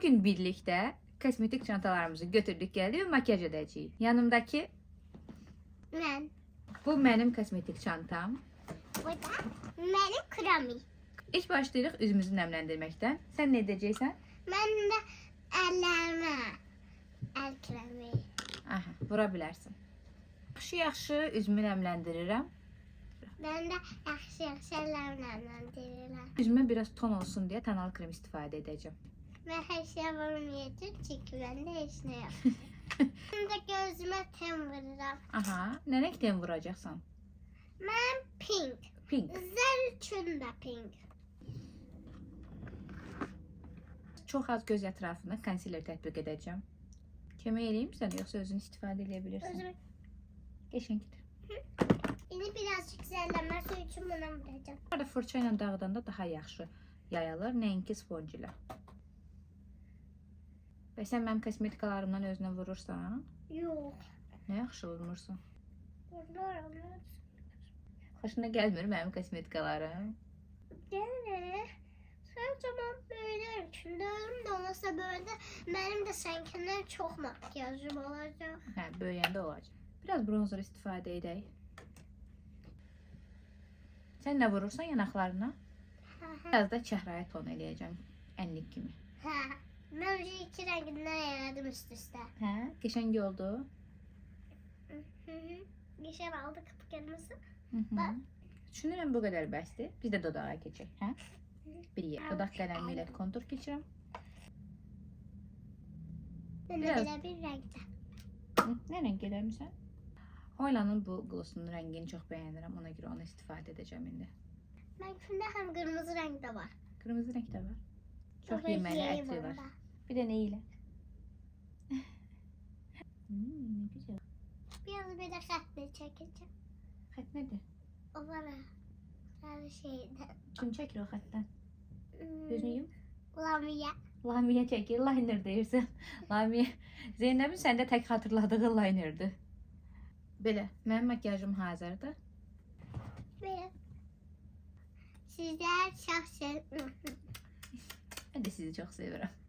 Bugün birlikte kosmetik çantalarımızı götürdük geldi ve makyaj edeceğiz. Yanımdaki Ben. bu benim kosmetik çantam. Bu da benim kremi. İlk başlayırıq üzümüzü nemlendirməkdən. Sen ne edeceksen? Ben de ellerime. El kremi. Aha, vura bilərsən. Yaxşı üzümü nemləndirirəm. Ben de yaxşı ellerimle diyorum. Üzümə biraz ton olsun diye tanalı krem istifadə edəcəm. Ben her şeye vurmayacağım çünkü ben de hiç ne yok. Ben de gözüme tem vururum. Aha, nə rəngdən vuracaqsan? Ben pink. Pink. Zər üçün de pink. Çox az göz ətrafına konsiler tətbiq edəcəm. Kömək eləyim sən yoxsa özün istifadə edə bilirsən? Özüme. Qəşəngdir. Yine birazcık zərlənməsi üçün buna vuracağım. Burada fırça ilə dağıdanda daha yaxşı yayılır, nəinki sponj ilə. Və sən mənim kosmetikalarımdan özünə vurursan, Yok. nə yaxşı vurmursan. Vururum. Xoşuna gəlmir mənim kosmetikalarım. Gene sen zaman böyle düşünüyorum da olmasa böyle benim de seninkinden çok makyajım olacak. Hə, böyüyəndə olacaq. Biraz bronzer istifadə edək. Sən nə vurursan yanaqlarına? Biraz da çəhrayı ton eləyəcəm, ənlik kimi. Ha, ben önce iki renginden yaradım üst üste. Hə, qəşəng oldu. Geçen aldı kırmızı. Hı. Düşünürəm bu qədər bəsdir. Biz də dodağa keçək, hə? Bir yer. Dodaq qələmi ilə kontur keçirəm. Ben de Biraz. böyle bir renkte. Nə rəng eləmirsən? Hoylanın bu glosunun rəngini çox bəyənirəm. Ona görə onu istifadə edəcəm indi. Ben şimdi hem kırmızı renkte var. Qırmızı rəng də var. Çox Burada yeməli yiyeyim ətri var. onda. Bir də nə ilə? Ne güzel. Biraz bir de katlı çekeceğim. Xət nədir? O var ya. Her şeyde. Kim çəkir o xətdən? Gözünü yum. Lamiye. Lamiyə çəkir, liner deyirsən. Lamiyə. Zeynəbin səndə tək xatırladığı linerdir. Belə, mənim makyajım hazırdır. Ve sizler çok seviyorum. Mən də sizi çox sevirəm.